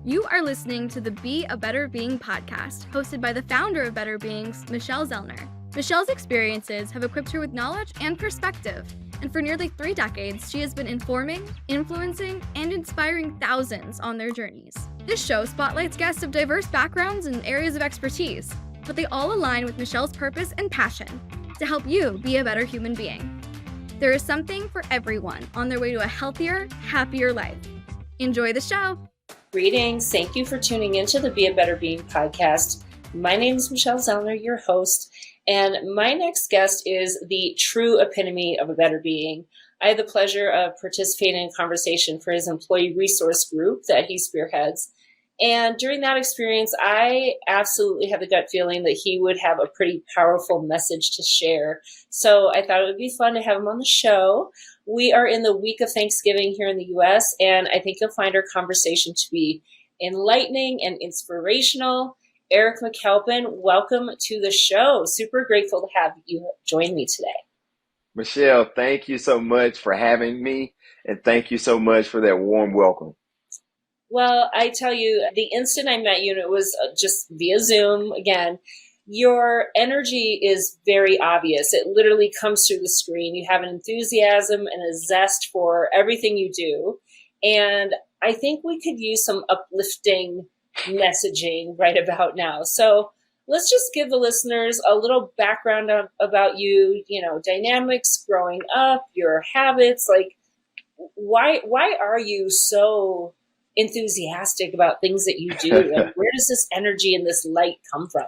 You are listening to the Be a Better Being podcast, hosted by the founder of Better Beings, Michelle Zellner. Michelle's experiences have equipped her with knowledge and perspective, and for nearly 3 decades, she has been informing, influencing, and inspiring thousands on their journeys. This show spotlights guests of diverse backgrounds and areas of expertise, but they all align with Michelle's purpose and passion to help you be a better human being. There is something for everyone on their way to a healthier, happier life. Enjoy the show. Greetings. Thank you for tuning into the Be a Better Being podcast. My name is Michelle Zellner, your host, and my next guest is the true epitome of a better being. I had the pleasure of participating in a conversation for his employee resource group that he spearheads. And during that experience, I absolutely had the gut feeling that he would have a pretty powerful message to share. So I thought it would be fun to have him on the show. We are in the week of Thanksgiving here in the U.S., and I think you'll find our conversation to be enlightening and inspirational. Eric McCalpine, welcome to the show. Super grateful to have you join me today. Michelle, thank you so much for having me, and thank you so much for that warm welcome. Well, I tell you, the instant I met you, and it was just via Zoom again, your energy is very obvious. It literally comes through the screen. You have an enthusiasm and a zest for everything you do. And I think we could use some uplifting messaging right about now. So let's just give the listeners a little background about you, dynamics growing up, your habits. Like, why are you so enthusiastic about things that you do? And where does this energy and this light come from?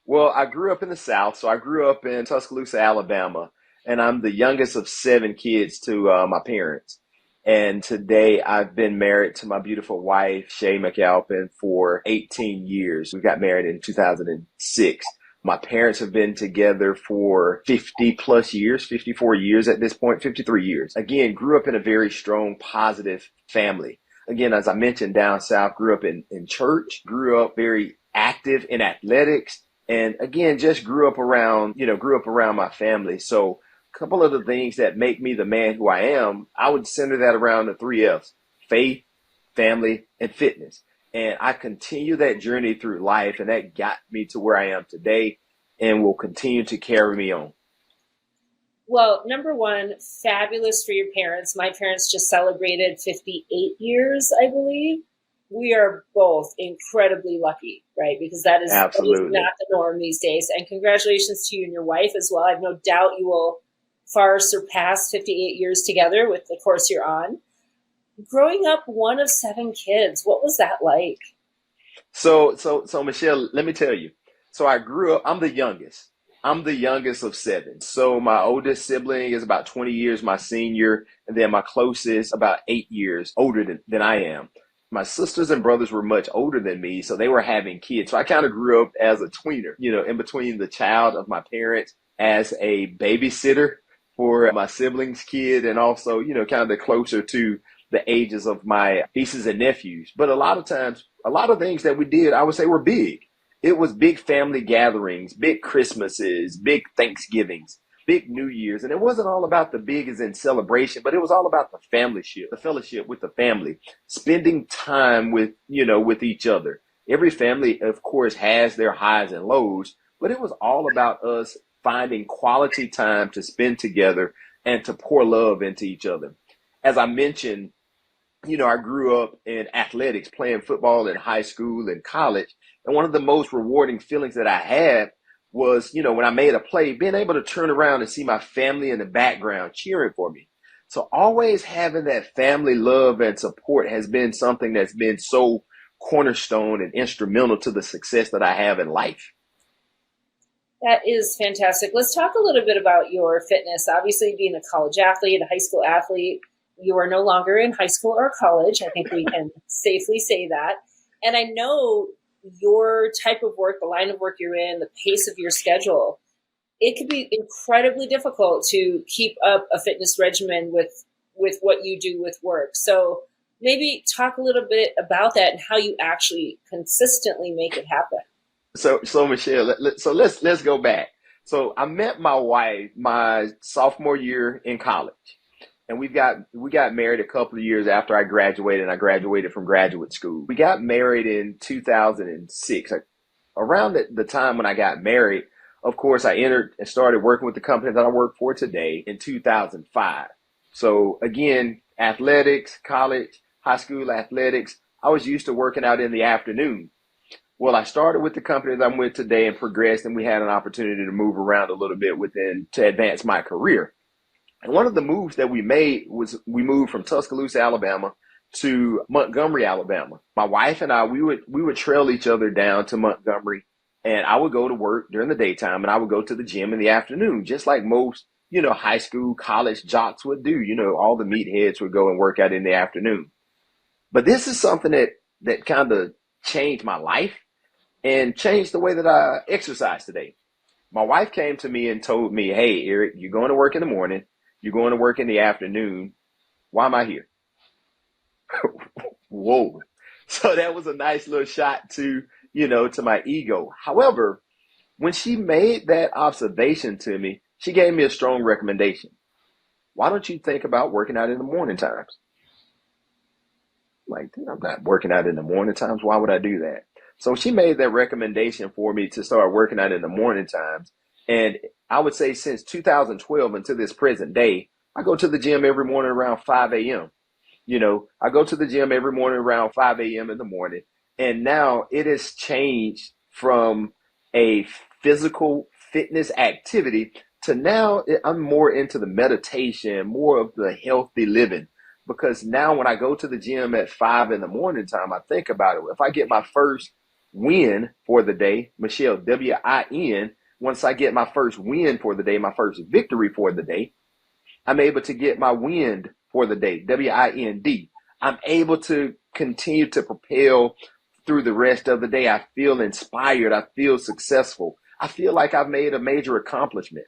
Well, I grew up in the South, so I grew up in Tuscaloosa, Alabama, and I'm the youngest of 7 kids to my parents. And today I've been married to my beautiful wife, Shay McCalpine, for 18 years. We got married in 2006. My parents have been together for 50 plus years, 54 years at this point, 53 years. Again, grew up in a very strong, positive family. Again, as I mentioned, down south, grew up in church, grew up very active in athletics. And again, just grew up around my family. So a couple of the things that make me the man who I am, I would center that around the 3 F's: faith, family, and fitness. And I continue that journey through life, and that got me to where I am today and will continue to carry me on. Well, number one, fabulous for your parents. My parents just celebrated 58 years, I believe. We are both incredibly lucky, right? Because that is not the norm these days. And congratulations to you and your wife as well. I have no doubt you will far surpass 58 years together with the course you're on. Growing up one of 7 kids, what was that like? So Michelle, let me tell you. So I grew up, I'm the youngest. I'm the youngest of 7. So my oldest sibling is about 20 years my senior, and then my closest about 8 years older than I am. My sisters and brothers were much older than me, so they were having kids. So I kind of grew up as a tweener, in between the child of my parents as a babysitter for my siblings' kid, and also, kind of the closer to the ages of my nieces and nephews. But a lot of times, a lot of things that we did, I would say, were big. It was big family gatherings, big Christmases, big Thanksgivings, big New Year's. And it wasn't all about the big as in celebration, but it was all about the fellowship with the family, spending time with each other. Every family, of course, has their highs and lows, but it was all about us finding quality time to spend together and to pour love into each other. As I mentioned, I grew up in athletics, playing football in high school and college. And one of the most rewarding feelings that I had was, when I made a play, being able to turn around and see my family in the background cheering for me. So always having that family love and support has been something that's been so cornerstone and instrumental to the success that I have in life. That is fantastic. Let's talk a little bit about your fitness. Obviously, being a college athlete, a high school athlete, you are no longer in high school or college. I think we can safely say that. And I know your type of work, the line of work you're in, the pace of your schedule, it can be incredibly difficult to keep up a fitness regimen with what you do with work. So maybe talk a little bit about that and how you actually consistently make it happen. So Michelle, let's go back. So I met my wife my sophomore year in college. and we got married a couple of years after I graduated, and I graduated from graduate school. We got married in 2006. Around the time when I got married, of course, I entered and started working with the company that I work for today in 2005. So again, athletics, college, high school athletics, I was used to working out in the afternoon. Well, I started with the company that I'm with today and progressed, and we had an opportunity to move around a little bit to advance my career. And one of the moves that we made was we moved from Tuscaloosa, Alabama to Montgomery, Alabama. My wife and I, we would trail each other down to Montgomery, and I would go to work during the daytime and I would go to the gym in the afternoon, just like most, high school, college jocks would do. All the meatheads would go and work out in the afternoon. But this is something that kind of changed my life and changed the way that I exercise today. My wife came to me and told me, hey, Eric, you're going to work in the morning. You're going to work in the afternoon. Why am I here? Whoa. So that was a nice little shot to my ego. However, when she made that observation to me, she gave me a strong recommendation. Why don't you think about working out in the morning times? Like, I'm not working out in the morning times. Why would I do that? So she made that recommendation for me to start working out in the morning times. And I would say since 2012 until this present day, I go to the gym every morning around 5 a.m. I go to the gym every morning around 5 a.m. in the morning. And now it has changed from a physical fitness activity to now I'm more into the meditation, more of the healthy living. Because now when I go to the gym at 5 in the morning time, I think about it. If I get my first win for the day, Michelle, W-I-N, once I get my first win for the day, my first victory for the day, I'm able to get my wind for the day, W-I-N-D. I'm able to continue to propel through the rest of the day. I feel inspired. I feel successful. I feel like I've made a major accomplishment.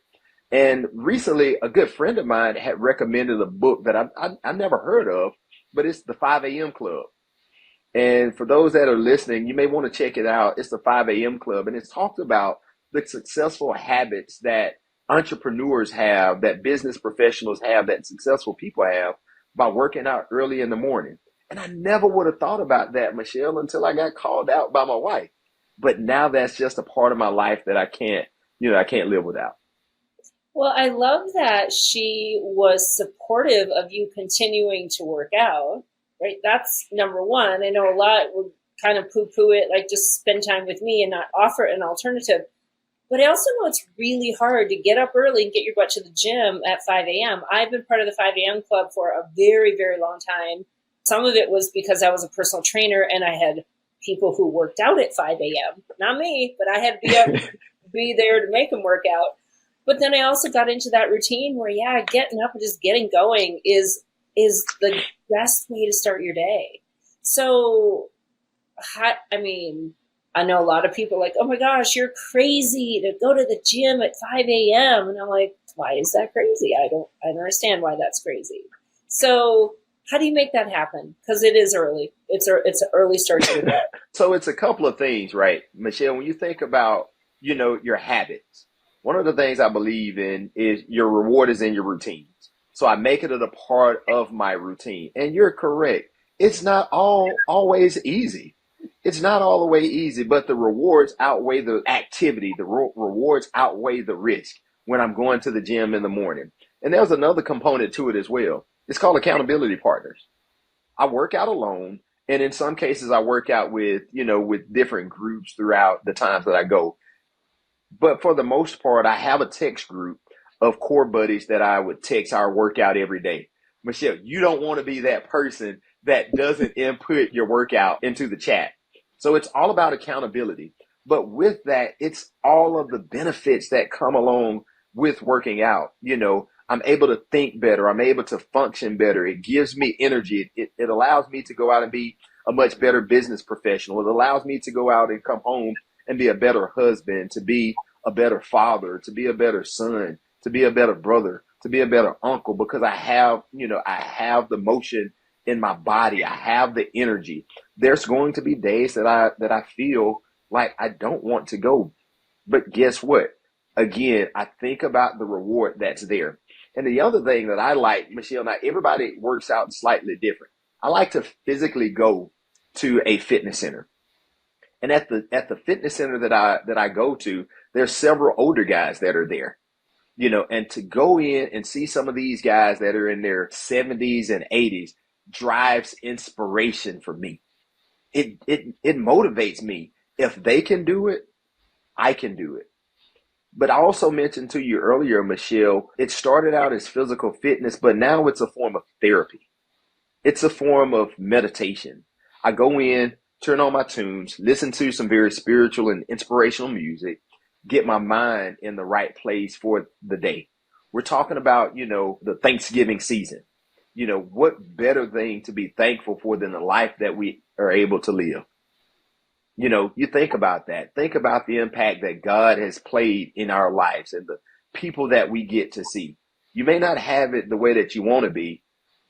And recently, a good friend of mine had recommended a book that I never heard of, but it's the 5 a.m. Club. And for those that are listening, you may want to check it out. It's the 5 a.m. Club, and it's talked about the successful habits that entrepreneurs have, that business professionals have, that successful people have by working out early in the morning. And I never would have thought about that, Michelle, until I got called out by my wife. But now that's just a part of my life that I can't live without. Well, I love that she was supportive of you continuing to work out, right? That's number one. I know a lot would kind of poo-poo it, like just spend time with me and not offer an alternative. But I also know it's really hard to get up early and get your butt to the gym at 5 a.m. I've been part of the 5 a.m. Club for a very, very long time. Some of it was because I was a personal trainer and I had people who worked out at 5 a.m. Not me, but I had to be there to make them work out. But then I also got into that routine where, getting up and just getting going is the best way to start your day. So, I know a lot of people are like, oh my gosh, you're crazy to go to the gym at 5 a.m. And I'm like, why is that crazy? I don't understand why that's crazy. So how do you make that happen? Because it is early. It's an early start to the day. So it's a couple of things, right? Michelle, when you think about, your habits, one of the things I believe in is your reward is in your routines. So I make it a part of my routine. And you're correct. It's not always easy. It's not all the way easy, but the rewards outweigh the activity. The rewards outweigh the risk when I'm going to the gym in the morning. And there's another component to it as well. It's called accountability partners. I work out alone, and in some cases I work out with different groups throughout the times that I go. But for the most part, I have a text group of core buddies that I would text our workout every day. Michelle, you don't want to be that person that doesn't input your workout into the chat. So it's all about accountability. But with that, it's all of the benefits that come along with working out. I'm able to think better. I'm able to function better. It gives me energy. It allows me to go out and be a much better business professional. It allows me to go out and come home and be a better husband, to be a better father, to be a better son, to be a better brother, to be a better uncle, because I have the motion in my body. I have the energy. There's going to be days that I feel like I don't want to go. But guess what? Again, I think about the reward that's there. And the other thing that I like, Michelle, now everybody works out slightly different. I like to physically go to a fitness center. And at the fitness center that I go to, there's several older guys that are there. And to go in and see some of these guys that are in their 70s and 80s drives inspiration for me. It motivates me. If they can do it, I can do it. But I also mentioned to you earlier, Michelle, it started out as physical fitness, but now it's a form of therapy. It's a form of meditation. I go in, turn on my tunes, listen to some very spiritual and inspirational music, get my mind in the right place for the day. We're talking about, the Thanksgiving season. What better thing to be thankful for than the life that we are able to live? You think about that. Think about the impact that God has played in our lives and the people that we get to see. You may not have it the way that you want to be.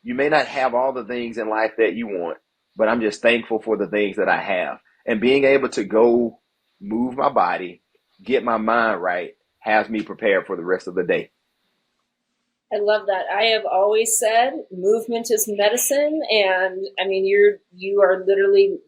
You may not have all the things in life that you want, but I'm just thankful for the things that I have. And being able to go move my body, get my mind right, has me prepared for the rest of the day. I love that. I have always said movement is medicine. And I mean, you are literally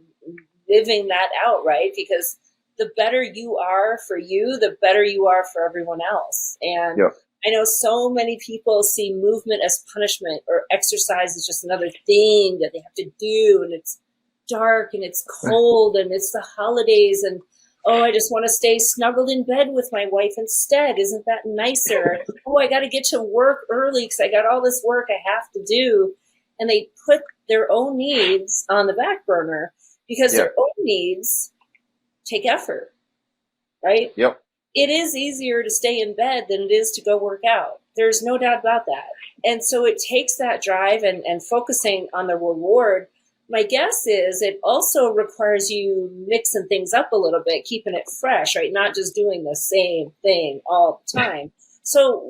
living that out, right? Because the better you are for you, the better you are for everyone else. And Yep. I know so many people see movement as punishment, or exercise is just another thing that they have to do. And it's dark and it's cold and it's the holidays, and oh, I just want to stay snuggled in bed with my wife instead. Isn't that nicer? Oh, I got to get to work early because I got all this work I have to do. And they put their own needs on the back burner because Yeah. their own needs take effort, right? Yep. It is easier to stay in bed than it is to go work out. There's no doubt about that. And so it takes that drive and focusing on the reward. My guess is it also requires you mixing things up a little bit, keeping it fresh, right? Not just doing the same thing all the time. So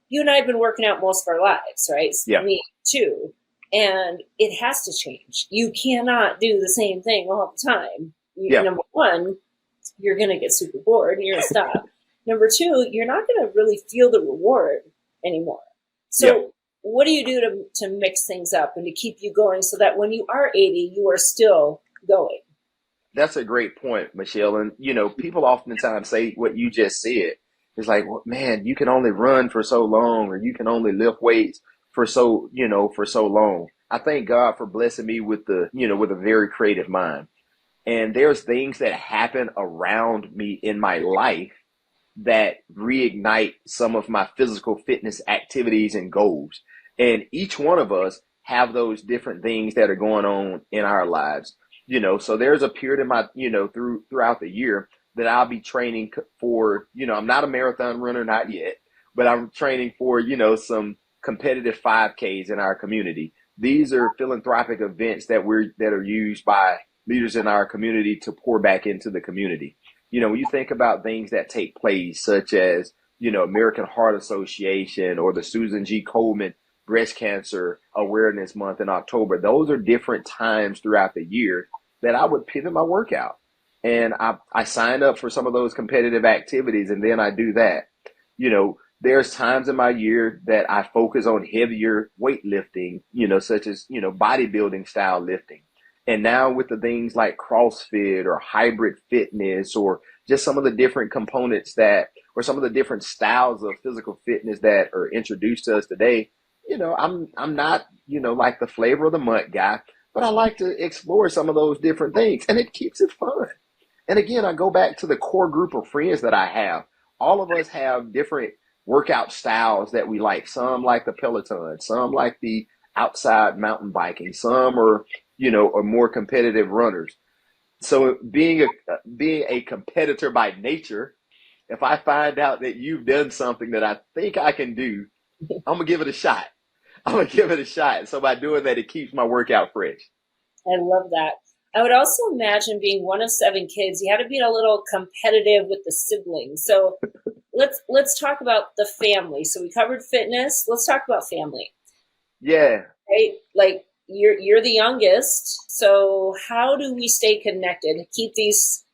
you and I have been working out most of our lives, right? Yeah. Me too. And it has to change. You cannot do the same thing all the time. Yeah. Number one, you're going to get super bored and you're going to stop. Number two, you're not going to really feel the reward anymore. So what do you do to mix things up and to keep you going so that when you are 80, you are still going? That's a great point, Michelle. And, people oftentimes say what you just said. It's like, well, man, you can only run for so long, or you can only lift weights for so long. I thank God for blessing me with with a very creative mind. And there's things that happen around me in my life that reignite some of my physical fitness activities and goals. And each one of us have those different things that are going on in our lives. So there's a period in my, throughout the year that I'll be training for, I'm not a marathon runner, not yet, but I'm training for, some competitive 5Ks in our community. These are philanthropic events that are used by leaders in our community to pour back into the community. When you think about things that take place, such as, American Heart Association or the Susan G. Komen Breast Cancer Awareness Month in October, those are different times throughout the year that I would pivot my workout. And I signed up for some of those competitive activities, and then I do that. There's times in my year that I focus on heavier weightlifting, such as, bodybuilding style lifting. And now with the things like CrossFit or hybrid fitness, or just some of the different components or some of the different styles of physical fitness that are introduced to us today, I'm not, like the flavor of the month guy, but I like to explore some of those different things, and it keeps it fun. And again, I go back to the core group of friends that I have. All of us have different workout styles that we like. Some like the Peloton, some like the outside mountain biking, some are more competitive runners. So being a competitor by nature, if I find out that you've done something that I think I can do, I'm gonna give it a shot. So by doing that, it keeps my workout fresh. I love that. I would also imagine being one of 7 kids, you had to be a little competitive with the siblings. So let's talk about the family. So we covered fitness. Let's talk about family. Yeah. Right? Like you're the youngest. So how do we stay connected, keep these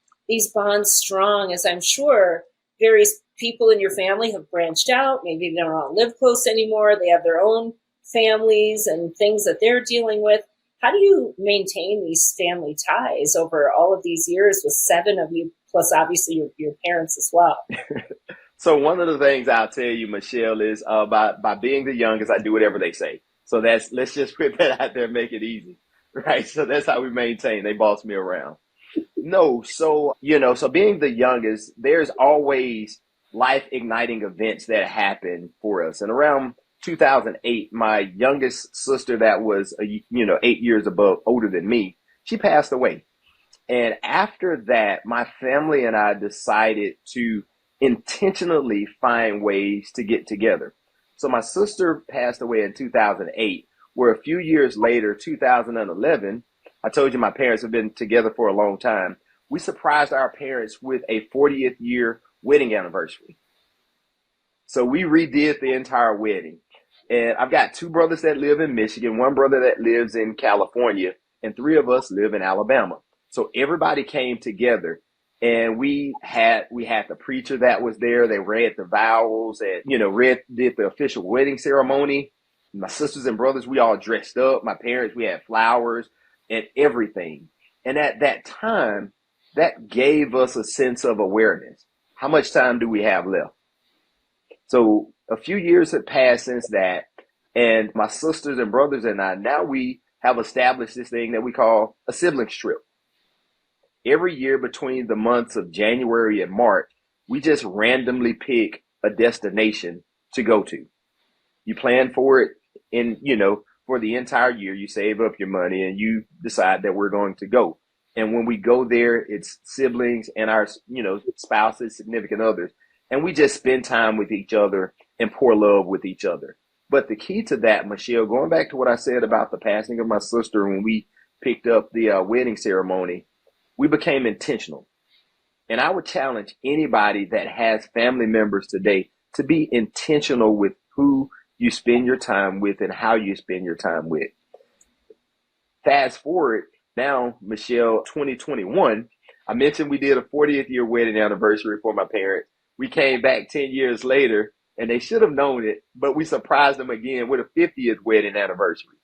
bonds strong, as I'm sure various people in your family have branched out. Maybe they don't live close anymore. They have their own families and things that they're dealing with. How do you maintain these family ties over all of these years with 7 of you, plus obviously your parents as well? So one of the things I'll tell you, Michelle, is by being the youngest, I do whatever they say. So let's just put that out there and make it easy, right? So that's how we maintain. They boss me around. No, so, so being the youngest, there's always life igniting events that happen for us. And around 2008, my youngest sister that was, 8 years older than me, she passed away. And after that, my family and I decided to intentionally find ways to get together. So my sister passed away in 2008, where a few years later, 2011, I told you my parents have been together for a long time. We surprised our parents with a 40th year wedding anniversary. So we redid the entire wedding. And I've got 2 brothers that live in Michigan, 1 brother that lives in California, and 3 of us live in Alabama. So everybody came together, and we had the preacher that was there. They read the vows and, did the official wedding ceremony. My sisters and brothers, we all dressed up. My parents, we had flowers and everything. And at that time, that gave us a sense of awareness. How much time do we have left? So a few years had passed since that, and my sisters and brothers and I, now we have established this thing that we call a siblings trip. Every year between the months of January and March, we just randomly pick a destination to go to. You plan for it for the entire year. You save up your money and you decide that we're going to go. And when we go there, it's siblings and our, spouses, significant others. And we just spend time with each other and pour love with each other. But the key to that, Michelle, going back to what I said about the passing of my sister when we picked up the wedding ceremony, we became intentional. And I would challenge anybody that has family members today to be intentional with who you spend your time with and how you spend your time with. Fast forward now, Michelle, 2021, I mentioned we did a 40th year wedding anniversary for my parents. We came back 10 years later, and they should have known it, but we surprised them again with a 50th wedding anniversary.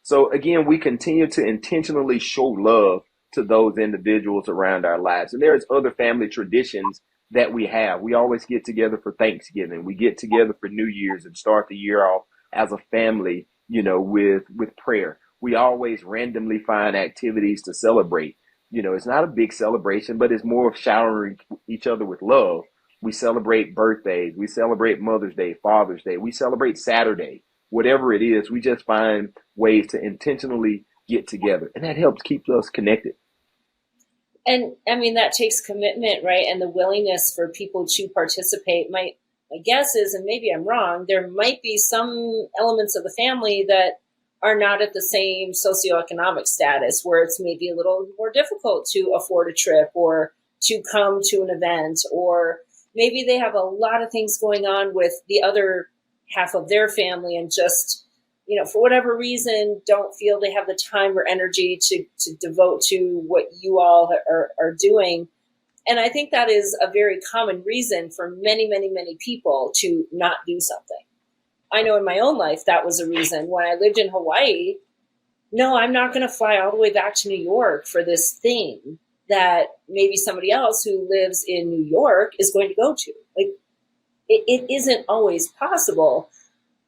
So again, we continue to intentionally show love to those individuals around our lives. And there's other family traditions that we have. We always get together for Thanksgiving. We get together for New Year's and start the year off as a family, with prayer. We always randomly find activities to celebrate. It's not a big celebration, but it's more of showering each other with love. We celebrate birthdays. We celebrate Mother's Day, Father's Day. We celebrate Saturday. Whatever it is, we just find ways to intentionally get together. And that helps keep us connected. And I mean, that takes commitment, right? And the willingness for people to participate. My guess is, and maybe I'm wrong, there might be some elements of the family that are not at the same socioeconomic status where it's maybe a little more difficult to afford a trip or to come to an event, or maybe they have a lot of things going on with the other half of their family and just, for whatever reason, don't feel they have the time or energy to devote to what you all are doing. And I think that is a very common reason for many, many, many people to not do something. I know in my own life, that was a reason. When I lived in Hawaii, no, I'm not going to fly all the way back to New York for this thing that maybe somebody else who lives in New York is going to go to. Like, it isn't always possible.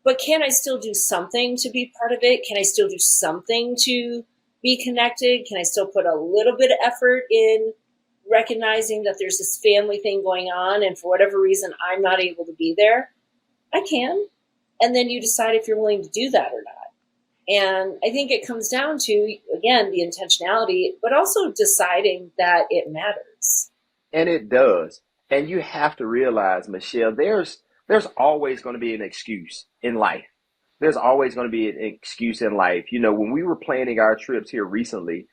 But can I still do something to be part of it? Can I still do something to be connected? Can I still put a little bit of effort in recognizing that there's this family thing going on and for whatever reason I'm not able to be there? I can. And then you decide if you're willing to do that or not. And I think it comes down to, again, the intentionality, but also deciding that it matters. And it does. And you have to realize, Michelle, there's always going to be an excuse in life. There's always going to be an excuse in life. When we were planning our trips here recently,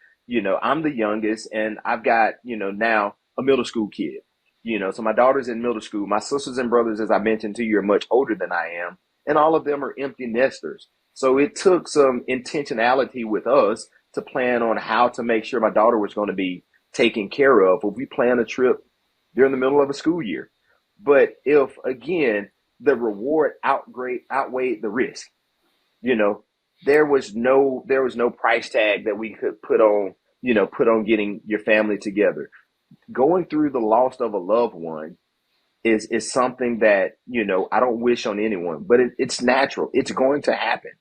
I'm the youngest and I've got, now a middle school kid, so my daughter's in middle school. My sisters and brothers, as I mentioned to you, are much older than I am. And all of them are empty nesters. So it took some intentionality with us to plan on how to make sure my daughter was going to be taken care of if we plan a trip during the middle of a school year. But if again the reward outweighed the risk, you know, there was no price tag that we could put on getting your family together. Going through the loss of a loved one is something that, I don't wish on anyone, but it's natural. It's going to happen.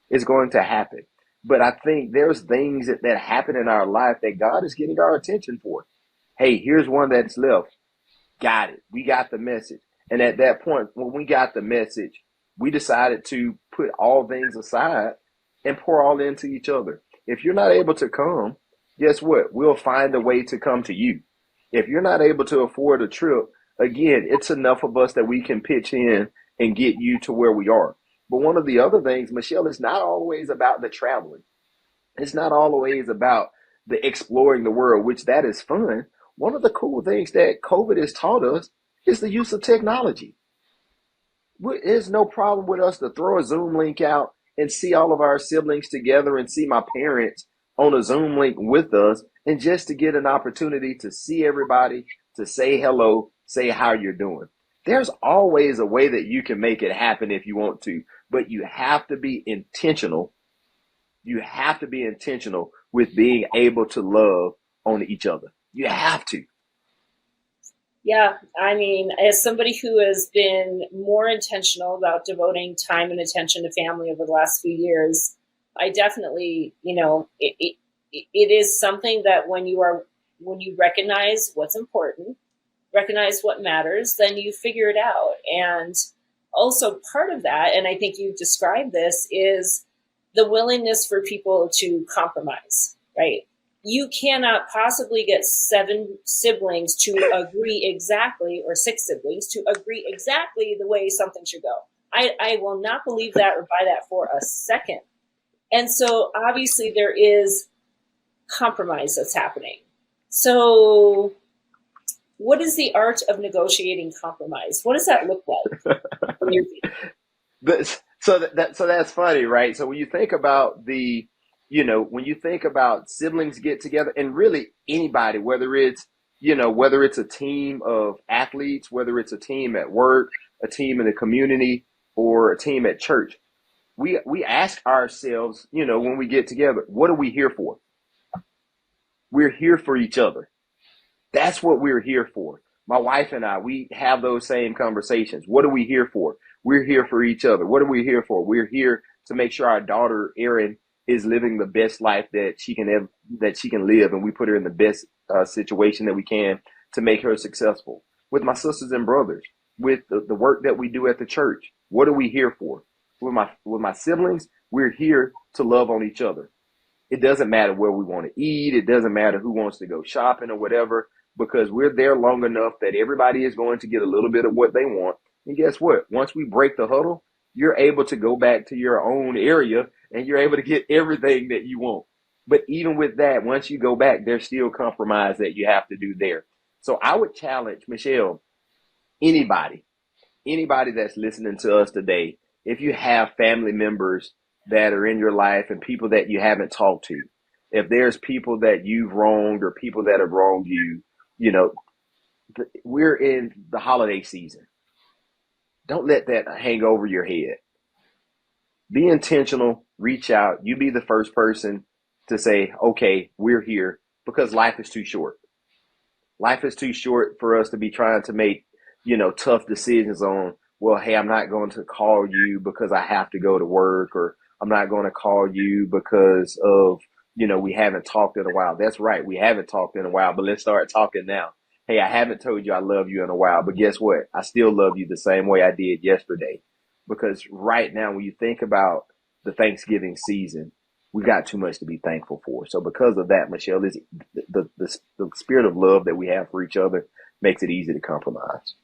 It's going to happen. But I think there's things that happen in our life that God is getting our attention for. Hey, here's one that's left. Got it. We got the message. And at that point, when we got the message, we decided to put all things aside and pour all into each other. If you're not able to come, guess what? We'll find a way to come to you. If you're not able to afford a trip, again, it's enough of us that we can pitch in and get you to where we are. But one of the other things, Michelle, is not always about the traveling. It's not always about the exploring the world, which that is fun. One of the cool things that COVID has taught us is the use of technology. There's no problem with us to throw a Zoom link out and see all of our siblings together and see my parents on a Zoom link with us, and just to get an opportunity to see everybody, to say hello, say how you're doing. There's always a way that you can make it happen if you want to, but you have to be intentional. You have to be intentional with being able to love on each other. You have to. Yeah, I mean, as somebody who has been more intentional about devoting time and attention to family over the last few years, I definitely, it is something that when you recognize what's important, recognize what matters, then you figure it out. And also part of that, and I think you've described this, is the willingness for people to compromise, right? You cannot possibly get 7 siblings to agree exactly, or 6 siblings to agree exactly the way something should go. I will not believe that or buy that for a second. And so obviously there is compromise that's happening. So what is the art of negotiating compromise? What does that look like? So that's funny, right? So when you think about when you think about siblings get together, and really anybody, whether it's a team of athletes, whether it's a team at work, a team in the community, or a team at church, we ask ourselves, when we get together, what are we here for? We're here for each other. That's what we're here for. My wife and I, we have those same conversations. What are we here for? We're here for each other. What are we here for? We're here to make sure our daughter, Erin, is living the best life that she can live, and we put her in the best situation that we can to make her successful. With my sisters and brothers, with the work that we do at the church, what are we here for? With my siblings, we're here to love on each other. It doesn't matter where we want to eat. It doesn't matter who wants to go shopping or whatever, because we're there long enough that everybody is going to get a little bit of what they want. And guess what? Once we break the huddle, you're able to go back to your own area and you're able to get everything that you want. But even with that, once you go back, there's still compromise that you have to do there. So I would challenge, Michelle, anybody that's listening to us today, if you have family members that are in your life and people that you haven't talked to, if there's people that you've wronged or people that have wronged you, we're in the holiday season. Don't let that hang over your head. Be intentional, reach out. You be the first person to say, okay, we're here, because life is too short. Life is too short for us to be trying to make, tough decisions on, well, hey, I'm not going to call you because I have to go to work, or I'm not going to call you because of, we haven't talked in a while. That's right. We haven't talked in a while, but let's start talking now. Hey, I haven't told you I love you in a while, but guess what? I still love you the same way I did yesterday. Because right now, when you think about the Thanksgiving season, we've got too much to be thankful for. So because of that, Michelle, is the spirit of love that we have for each other makes it easy to compromise.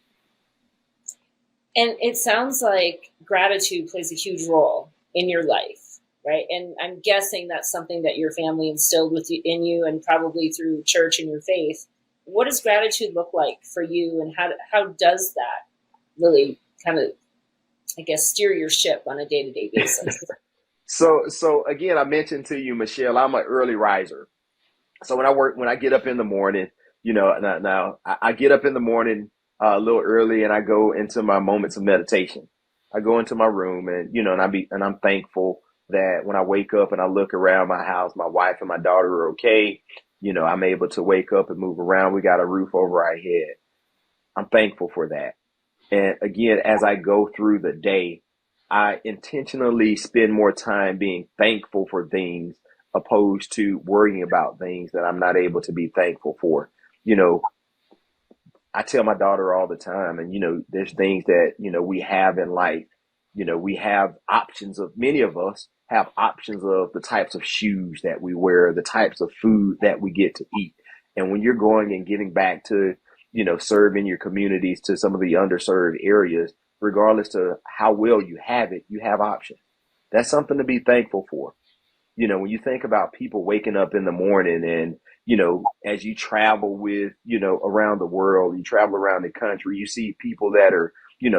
And it sounds like gratitude plays a huge role in your life, right? And I'm guessing that's something that your family instilled in you, and probably through church and your faith. What does gratitude look like for you, and how does that really kind of, I guess, steer your ship on a day-to-day basis? So again, I mentioned to you, Michelle, I'm an early riser. So when I get up in the morning, now I get up in the morning a little early and I go into my moments of meditation. I go into my room and, and I'm thankful that when I wake up and I look around my house, my wife and my daughter are okay. I'm able to wake up and move around. We got a roof over our head. I'm thankful for that. And again, as I go through the day, I intentionally spend more time being thankful for things opposed to worrying about things that I'm not able to be thankful for. You know, I tell my daughter all the time, and there's things that, we have in life. We have options of, many of us have options of the types of shoes that we wear, the types of food that we get to eat. And when you're going and giving back to, serving your communities, to some of the underserved areas, regardless to how well you have it, you have options. That's something to be thankful for. When you think about people waking up in the morning and, as you travel with, around the world, you travel around the country, you see people that are,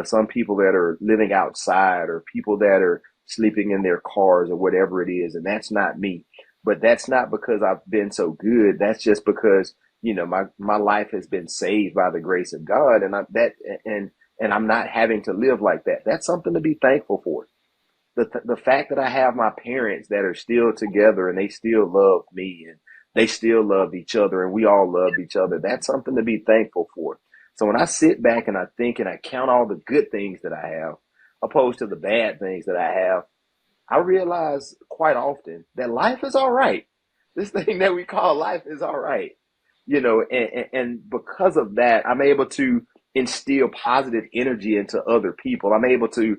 some people that are living outside or people that are sleeping in their cars or whatever it is. And that's not me. But that's not because I've been so good. That's just because, my life has been saved by the grace of God. And I'm not having to live like that. That's something to be thankful for. The fact that I have my parents that are still together and they still love me and they still love each other and we all love each other, that's something to be thankful for. So when I sit back and I think and I count all the good things that I have, opposed to the bad things that I have, I realize quite often that life is all right. This thing that we call life is all right. And because of that, I'm able to instill positive energy into other people. I'm able to,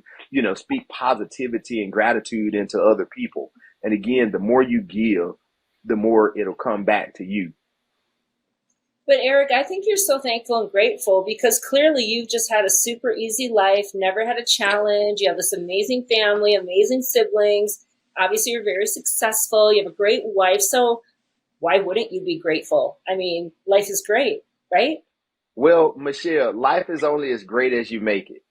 speak positivity and gratitude into other people. And again, the more you give, the more it'll come back to you. But Eric, I think you're so thankful and grateful because clearly you've just had a super easy life, never had a challenge. You have this amazing family, amazing siblings. Obviously, you're very successful. You have a great wife. So why wouldn't you be grateful? I mean, life is great, right? Well, Michelle, life is only as great as you make it.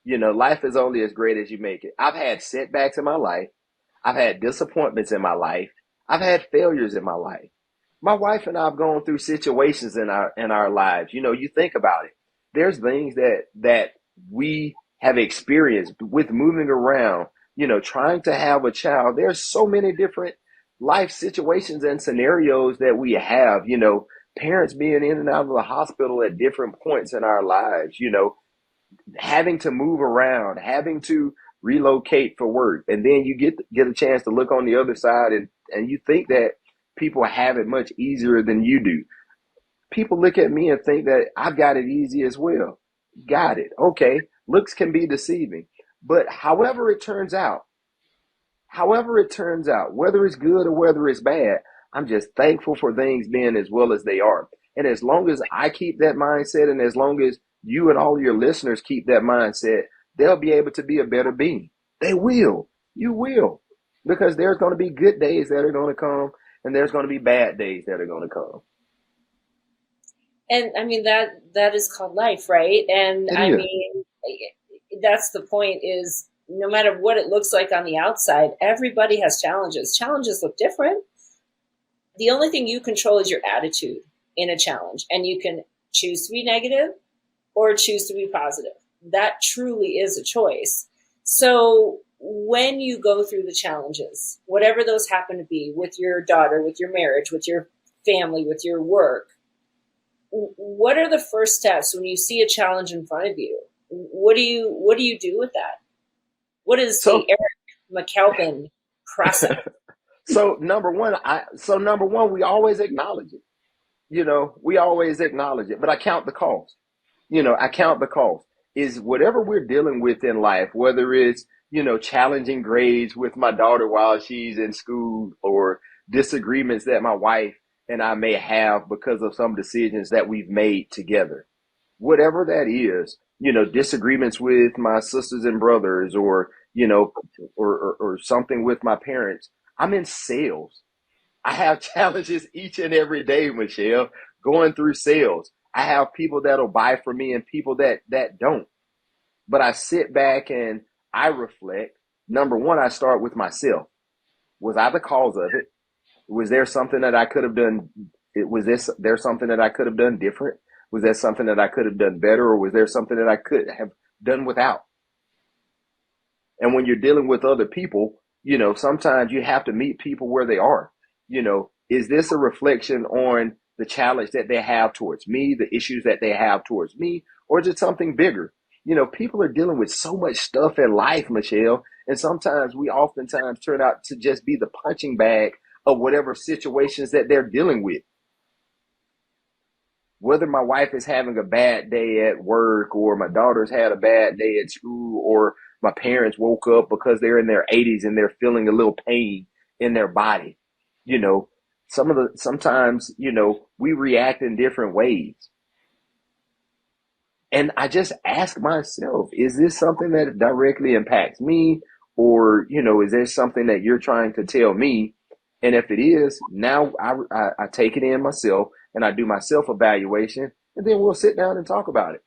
Life is only as great as you make it. I've had setbacks in my life. I've had disappointments in my life. I've had failures in my life. My wife and I have gone through situations in our lives. You think about it. There's things that we have experienced with moving around, trying to have a child. There's so many different life situations and scenarios that we have, parents being in and out of the hospital at different points in our lives, having to move around, having to relocate for work. And then you get a chance to look on the other side and you think that people have it much easier than you do. People look at me and think that I've got it easy as well. Got it. Okay. Looks can be deceiving. But however it turns out, whether it's good or whether it's bad, I'm just thankful for things being as well as they are. And as long as I keep that mindset, and as long as you and all your listeners keep that mindset, they'll be able to be a better being. They will. You will. Because there's going to be good days that are going to come, and there's going to be bad days that are going to come. And I mean, that is called life, right? And I mean, that's the point is no matter what it looks like on the outside, everybody has challenges. Challenges look different. The only thing you control is your attitude in a challenge. And you can choose to be negative or choose to be positive. That truly is a choice. So when you go through the challenges, whatever those happen to be, with your daughter, with your marriage, with your family, with your work, what are the first steps when you see a challenge in front of you? What do you do with that? What is the Eric McCalpine process? So number one, we always acknowledge it. We always acknowledge it, but I count the cost. I count the cost. Is whatever we're dealing with in life, whether it's, challenging grades with my daughter while she's in school, or disagreements that my wife and I may have because of some decisions that we've made together. Whatever that is, disagreements with my sisters and brothers, or, or something with my parents. I'm in sales. I have challenges each and every day, Michelle, going through sales. I have people that'll buy from me and people that don't. But I sit back and I reflect. Number one, I start with myself. Was I the cause of it? Was there something that I could have done? There something that I could have done different? Was there something that I could have done better, or was there something that I could have done without? And when you're dealing with other people, sometimes you have to meet people where they are. Is this a reflection on the challenge that they have towards me, the issues that they have towards me, or is it something bigger? People are dealing with so much stuff in life, Michelle, and sometimes we oftentimes turn out to just be the punching bag of whatever situations that they're dealing with. Whether my wife is having a bad day at work, or my daughter's had a bad day at school, or my parents woke up because they're in their 80s and they're feeling a little pain in their body. Sometimes we react in different ways. And I just ask myself, is this something that directly impacts me? Or, is there something that you're trying to tell me? And if it is, now I take it in myself and I do my self-evaluation, and then we'll sit down and talk about it.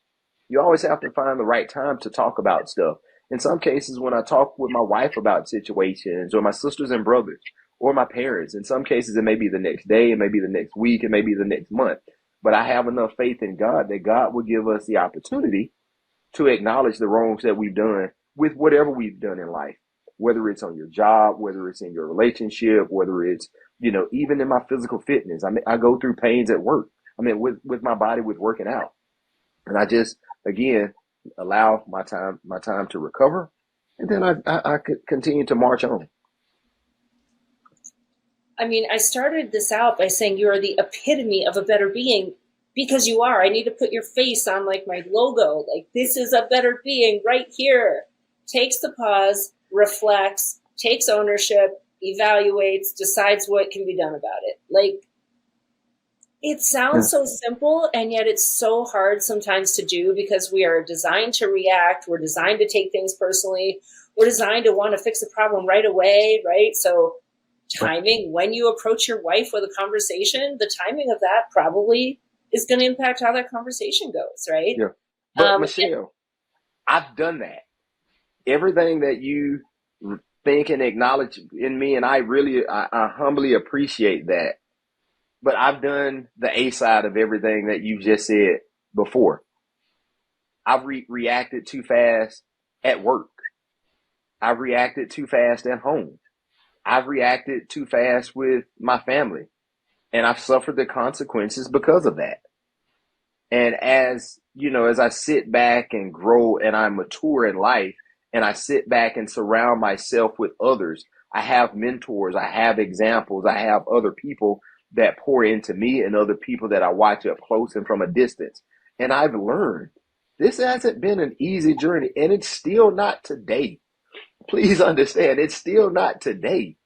You always have to find the right time to talk about stuff. In some cases, when I talk with my wife about situations, or my sisters and brothers, or my parents, in some cases, it may be the next day, it may be the next week, it may be the next month. But I have enough faith in God that God will give us the opportunity to acknowledge the wrongs that we've done with whatever we've done in life, whether it's on your job, whether it's in your relationship, whether it's, even in my physical fitness. I go through pains at work. With my body, with working out. And I just, again, allow my time to recover. And then I could continue to march on. I started this out by saying you are the epitome of a better being, because you are. I need to put your face on like my logo. Like, this is a better being right here. Takes the pause, reflects, takes ownership, evaluates, decides what can be done about it. Like, it sounds so simple, and yet it's so hard sometimes to do, because we are designed to react. We're designed to take things personally. We're designed to want to fix the problem right away, right? So timing, when you approach your wife with a conversation, the timing of that probably is going to impact how that conversation goes, right? Yeah. But Michelle, I've done that. Everything that you think and acknowledge in me, and I humbly appreciate that. But I've done the A side of everything that you just said before. I've reacted too fast at work. I've reacted too fast at home. I've reacted too fast with my family. And I've suffered the consequences because of that. And as I sit back and grow and I mature in life, and I sit back and surround myself with others, I have mentors, I have examples, I have other people that pour into me, and other people that I watch up close and from a distance. And I've learned this hasn't been an easy journey, and it's still not today. Please understand, it's still not today.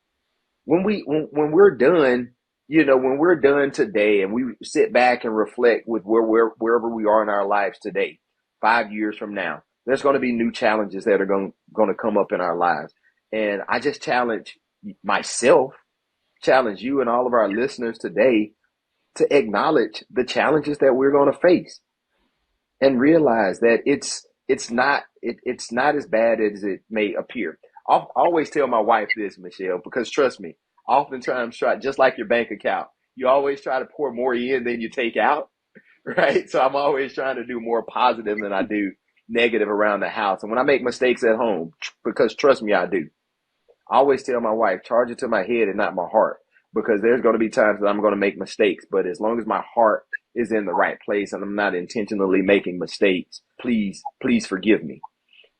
When we're done, when we're done today, and we sit back and reflect with wherever we are in our lives today, 5 years from now, there's going to be new challenges that are going to come up in our lives. And I just challenge myself, challenge you and all of our listeners today to acknowledge the challenges that we're going to face, and realize that it's not as bad as it may appear. I'll always tell my wife this, Michelle, because trust me, oftentimes just like your bank account, you always try to pour more in than you take out, right? So I'm always trying to do more positive than I do negative around the house. And when I make mistakes at home, because trust me, I do, I always tell my wife, charge it to my head and not my heart, because there's going to be times that I'm going to make mistakes. But as long as my heart is in the right place and I'm not intentionally making mistakes, please forgive me.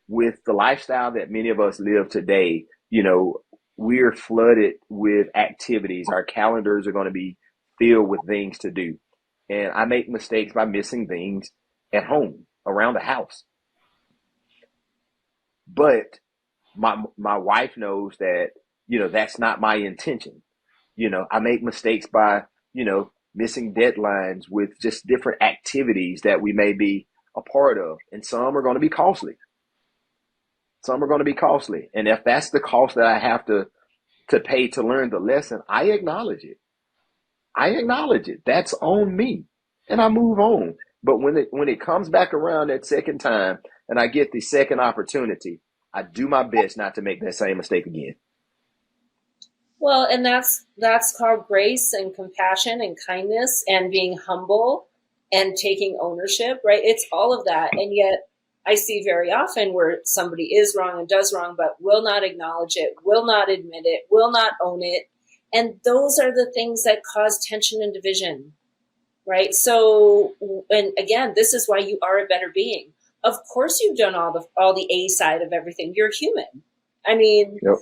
With the lifestyle that many of us live today, we're flooded with activities. Our calendars are going to be filled with things to do. And I make mistakes by missing things at home, around the house. But my wife knows that, that's not my intention. I make mistakes by, missing deadlines with just different activities that we may be a part of. And some are going to be costly. And if that's the cost that I have to pay to learn the lesson, I acknowledge it. That's on me. And I move on. But when it comes back around that second time and I get the second opportunity, I do my best not to make that same mistake again. Well, and that's called grace and compassion and kindness and being humble. and taking ownership, right? It's all of that. And yet I see very often where somebody is wrong and does wrong, but will not acknowledge it, will not admit it, will not own it. And those are the things that cause tension and division, right? So, and again, this is why you are a better being. Of course, you've done all the A side of everything. You're human. I mean, Yep.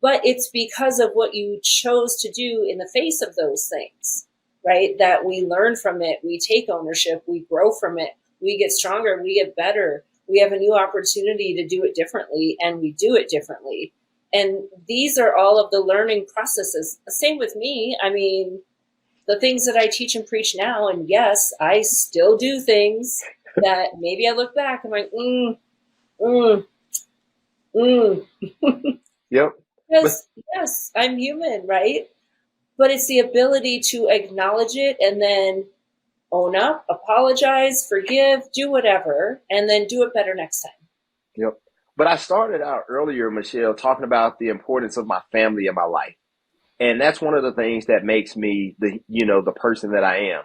but it's because of what you chose to do in the face of those things, right? That we learn from it. We take ownership. We grow from it. We get stronger. We get better. We have a new opportunity to do it differently, and we do it differently. And these are all of the learning processes. Same with me. I mean, the things that I teach and preach now, and yes, I still do things that maybe I look back, I'm like, Yep. yes, I'm human, right? But it's the ability to acknowledge it and then own up, apologize, forgive, do whatever, and then do it better next time. Yep. But I started out earlier, Michelle, talking about the importance of my family in my life. And that's one of the things that makes me the person that I am,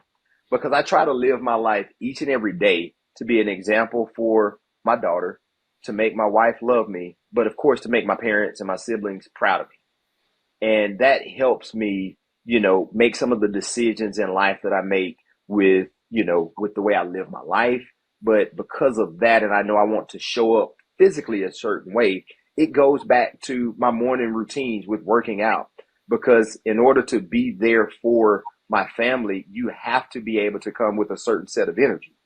because I try to live my life each and every day to be an example for my daughter, to make my wife love me, but of course, to make my parents and my siblings proud of me. And that helps me, make some of the decisions in life that I make with the way I live my life. But because of that, and I know I want to show up physically a certain way, it goes back to my morning routines with working out. Because in order to be there for my family, you have to be able to come with a certain set of energy.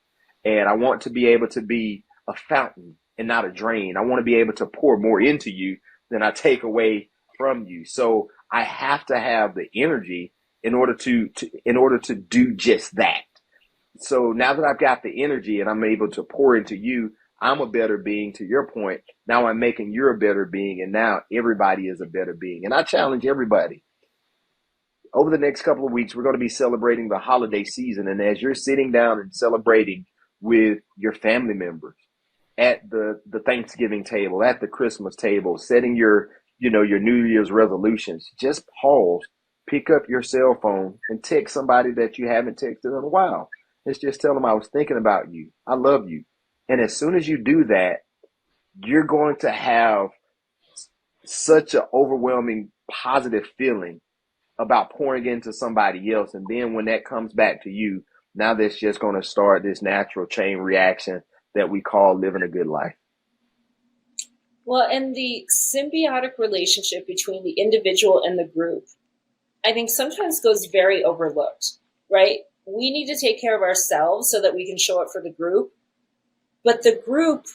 And I want to be able to be a fountain and not a drain. I want to be able to pour more into you than I take away from you. So I have to have the energy in order to do just that. So now that I've got the energy and I'm able to pour into you, I'm a better being. To your point, now I'm making you a better being, and now everybody is a better being. And I challenge everybody. Over the next couple of weeks, we're going to be celebrating the holiday season. And as you're sitting down and celebrating with your family members at the Thanksgiving table, at the Christmas table, setting your New Year's resolutions, just pause, pick up your cell phone and text somebody that you haven't texted in a while. Let's just tell them I was thinking about you. I love you. And as soon as you do that, you're going to have such an overwhelming positive feeling about pouring into somebody else. And then when that comes back to you, now that's just going to start this natural chain reaction that we call living a good life. Well, and the symbiotic relationship between the individual and the group, I think sometimes goes very overlooked, right? We need to take care of ourselves so that we can show up for the group. But the group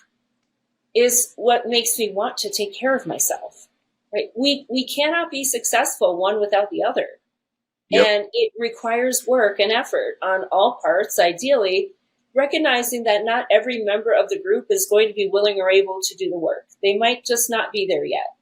is what makes me want to take care of myself, right? We cannot be successful one without the other. Yep. And it requires work and effort on all parts, ideally, recognizing that not every member of the group is going to be willing or able to do the work. They might just not be there yet.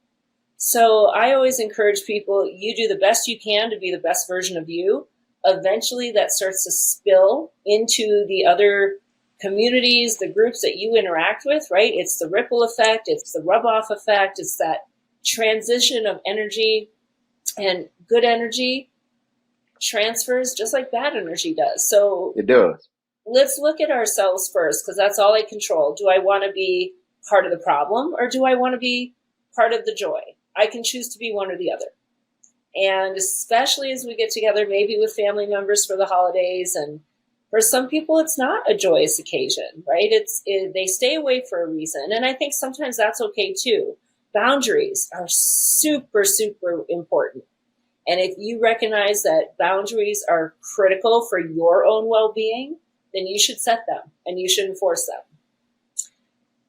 So I always encourage people, you do the best you can to be the best version of you. Eventually that starts to spill into the other communities, the groups that you interact with, right? It's the ripple effect. It's the rub off effect. It's that transition of energy, and good energy transfers just like bad energy does. So it does. Let's look at ourselves first, because that's all I control. Do I want to be part of the problem, or do I want to be part of the joy? I can choose to be one or the other. And especially as we get together, maybe with family members for the holidays, and for some people, it's not a joyous occasion, right? They stay away for a reason. And I think sometimes that's okay too. Boundaries are super, super important. And if you recognize that boundaries are critical for your own well-being, then you should set them and you should enforce them.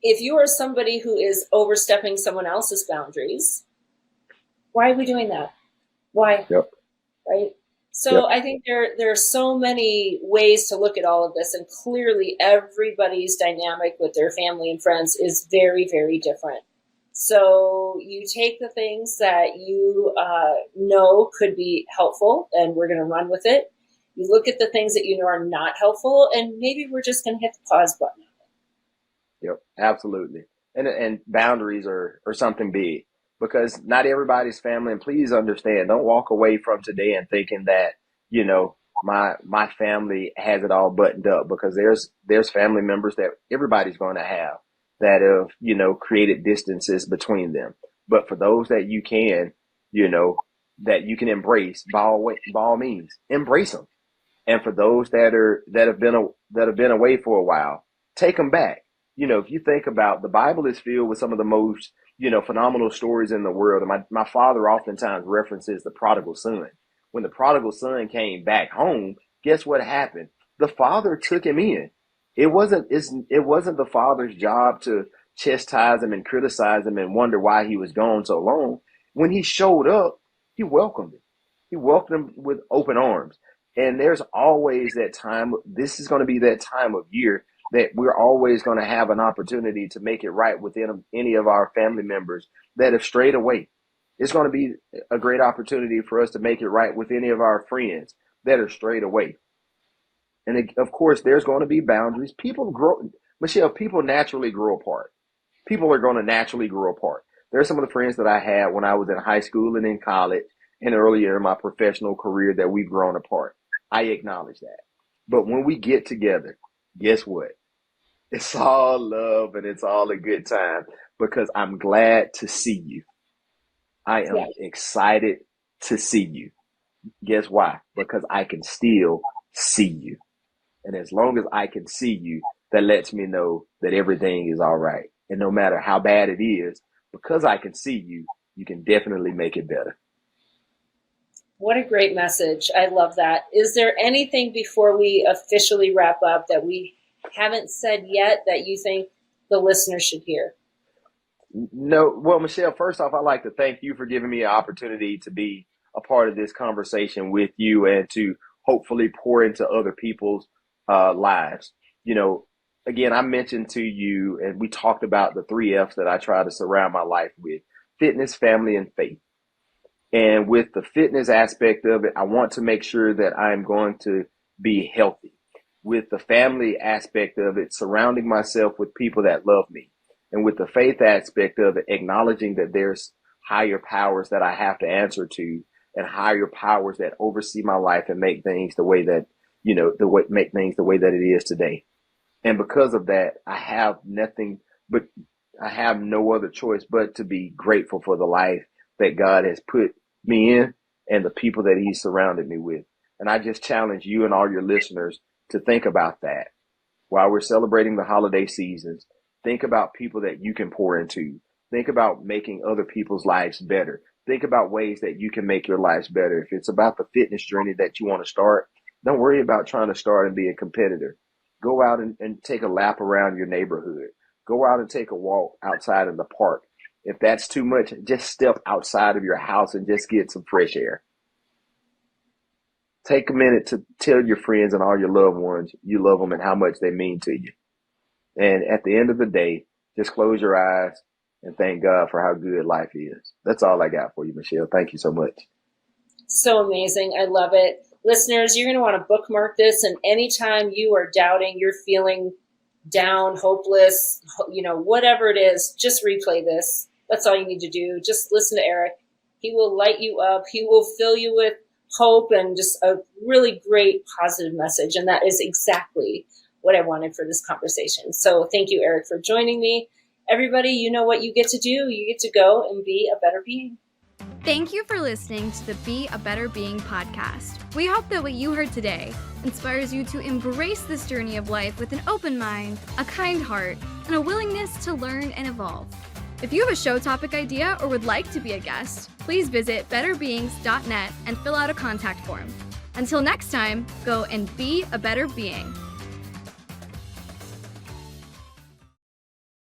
If you are somebody who is overstepping someone else's boundaries, why are we doing that? Why? Yep. Right? So I think there are so many ways to look at all of this, and clearly everybody's dynamic with their family and friends is very, very different. So you take the things that you know could be helpful, and we're going to run with it. You look at the things that you know are not helpful, and maybe we're just going to hit the pause button. Yep, absolutely. And boundaries are something big, because not everybody's family. And please understand, don't walk away from today and thinking that, my family has it all buttoned up, because there's family members that everybody's going to have that have, created distances between them. But for those that you can, that you can embrace, by all means, embrace them. And for those that have been away for a while, take them back. If you think about, the Bible is filled with some of the most, phenomenal stories in the world. And my father oftentimes references the prodigal son. When the prodigal son came back home, guess what happened? The father took him in. It wasn't the father's job to chastise him and criticize him and wonder why he was gone so long. When he showed up, he welcomed him. He welcomed him with open arms. And there's always that time. This is going to be that time of year that we're always going to have an opportunity to make it right within any of our family members that have strayed away. It's going to be a great opportunity for us to make it right with any of our friends that are strayed away. And of course, there's going to be boundaries. Michelle, people naturally grow apart. People are going to naturally grow apart. There's some of the friends that I had when I was in high school and in college and earlier in my professional career that we've grown apart. I acknowledge that. But when we get together, guess what? It's all love and it's all a good time, because I'm glad to see you. I am excited to see you. Guess why? Because I can still see you. And as long as I can see you, that lets me know that everything is all right. And no matter how bad it is, because I can see you, you can definitely make it better. What a great message. I love that. Is there anything before we officially wrap up that we haven't said yet that you think the listeners should hear? No. Well, Michelle, first off, I'd like to thank you for giving me an opportunity to be a part of this conversation with you and to hopefully pour into other people's lives. Again, I mentioned to you, and we talked about the 3 F's that I try to surround my life with: fitness, family, and faith. And with the fitness aspect of it, I want to make sure that I'm going to be healthy. With the family aspect of it, surrounding myself with people that love me. And with the faith aspect of it, acknowledging that there's higher powers that I have to answer to, and higher powers that oversee my life and make things the way that, make things the way that it is today. And because of that, I have no other choice but to be grateful for the life that God has put me in and the people that He's surrounded me with. And I just challenge you and all your listeners to think about that while we're celebrating the holiday seasons. Think about people that you can pour into. Think about making other people's lives better. Think about ways that you can make your lives better. If it's about the fitness journey that you want to start, don't worry about trying to start and be a competitor. Go out and take a lap around your neighborhood. Go out and take a walk outside in the park. If that's too much, just step outside of your house and just get some fresh air. Take a minute to tell your friends and all your loved ones you love them and how much they mean to you. And at the end of the day, just close your eyes and thank God for how good life is. That's all I got for you, Michelle. Thank you so much. So amazing. I love it. Listeners, you're going to want to bookmark this. And anytime you are doubting, you're feeling down, hopeless, whatever it is, just replay this. That's all you need to do. Just listen to Eric. He will light you up. He will fill you with hope and just a really great positive message. And that is exactly what I wanted for this conversation. So thank you, Eric, for joining me. Everybody, you know what you get to do. You get to go and be a better being. Thank you for listening to the Be a Better Being podcast. We hope that what you heard today inspires you to embrace this journey of life with an open mind, a kind heart, and a willingness to learn and evolve. If you have a show topic idea or would like to be a guest, please visit betterbeings.net and fill out a contact form. Until next time, go and be a better being.